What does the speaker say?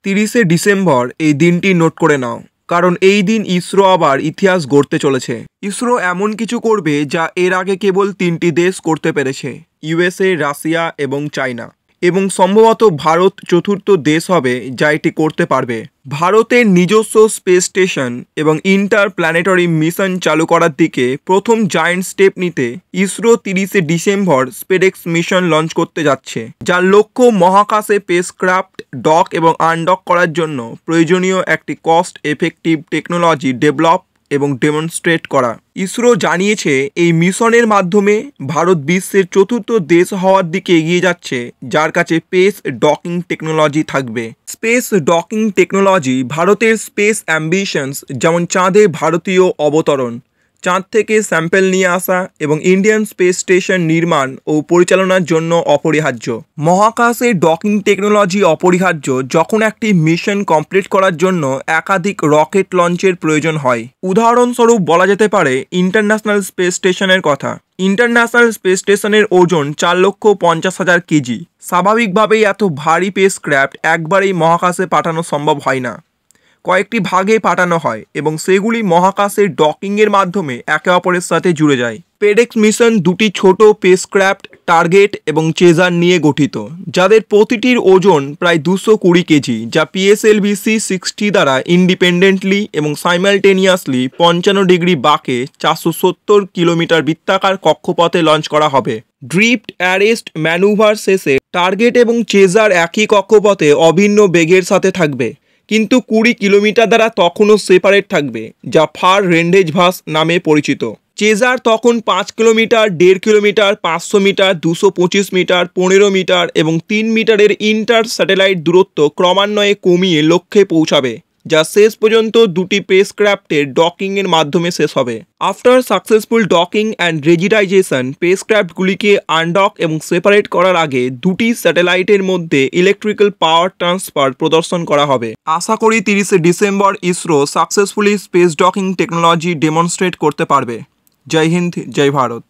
30শে December এই দিনটি note করে নাও, কারণ এই দিন ইসরো আবার ইতিহাস গড়তে চলেছে। ইসরো এমন কিছু করবে যা এর আগে কেবল 3টি দেশ করতে পেরেছে, ইউএসএ, রাশিয়া এবং চায়না, এবং সম্ভবত ভারত চতুর্থ দেশ হবে যা এটি করতে পারবে। ভারতের নিজস্ব স্পেস স্টেশন এবং ইন্টার প্ল্যানেটারি মিশন চালু করার দিকে প্রথম জায়ান্ট স্টেপ নিতে ইসরো 30শে ডিসেম্বর স্পেডেক্স মিশন লঞ্চ করতে যাচ্ছে, যার লক্ষ্য মহাকাশে স্পেসক্রাফট ডক এবং আনডক করার জন্য প্রয়োজনীয় একটি কস্ট এফেক্টিভ টেকনোলজি ডেভেলপ এবং ডেমনস্ট্রেট করা। ইসরো জানিয়েছে এই মিশনের মাধ্যমে ভারত বিশ্বের চতুর্থ দেশ হওয়ার দিকে এগিয়ে যাচ্ছে যার কাছে স্পেস ডকিং টেকনোলজি থাকবে। স্পেস ডকিং টেকনোলজি ভারতের স্পেস অ্যাম্বিশনস, যেমন চাঁদে ভারতীয় অবতরণ, চাঁদ থেকে স্যাম্পেল নিয়ে আসা এবং ইন্ডিয়ান স্পেস স্টেশন নির্মাণ ও পরিচালনার জন্য অপরিহার্য। মহাকাশে ডকিং টেকনোলজি অপরিহার্য যখন একটি মিশন কমপ্লিট করার জন্য একাধিক রকেট লঞ্চের প্রয়োজন হয়। উদাহরণস্বরূপ বলা যেতে পারে ইন্টারন্যাশনাল স্পেস স্টেশনের কথা। ইন্টারন্যাশনাল স্পেস স্টেশনের ওজন 4,50,000 কেজি। স্বাভাবিকভাবেই এত ভারী স্পেসক্রাফট একবারেই মহাকাশে পাঠানো সম্ভব হয় না, কয়েকটি ভাগে পাঠানো হয় এবং সেগুলি মহাকাশের ডকিংয়ের মাধ্যমে একে অপরের সাথে জুড়ে যায়। স্পেডেক্স মিশন দুটি ছোট স্পেসক্রাফট টার্গেট এবং চেজার নিয়ে গঠিত, যাদের প্রতিটির ওজন প্রায় 220 কেজি, যা PSLV-C60 দ্বারা ইন্ডিপেন্ডেন্টলি এবং সাইমালটেনিয়াসলি 55 ডিগ্রি বাঁকে 470 কিলোমিটার বৃত্তাকার কক্ষপথে লঞ্চ করা হবে। ড্রিফট অ্যারেস্ট ম্যানুভার শেষে টার্গেট এবং চেজার একই কক্ষপথে অভিন্ন বেগের সাথে থাকবে, কিন্তু 20 কিলোমিটার দ্বারা তখনও সেপারেট থাকবে, যা ফার রেঞ্জ ভাস নামে পরিচিত। চেজার তখন 5 kilometre, 1.5 kilometre, 500 metre, 225 metre, 15 metre এবং 3 মিটারের ইন্টার স্যাটেলাইট দূরত্ব ক্রমান্বয়ে কমিয়ে লক্ষ্যে পৌঁছাবে, যা শেষ পর্যন্ত দুটি স্পেসক্রাফটের ডকিংয়ের মাধ্যমে শেষ হবে। After successful docking and rigidisation, স্পেসক্রাফটগুলিকে আনডক এবং সেপারেট করার আগে দুটি স্যাটেলাইটের মধ্যে ইলেকট্রিক্যাল পাওয়ার ট্রান্সফার প্রদর্শন করা হবে। আশা করি 30শে ডিসেম্বর ISRO successfully space docking technology demonstrate করতে পারবে। জয় হিন্দ, জয় ভারত।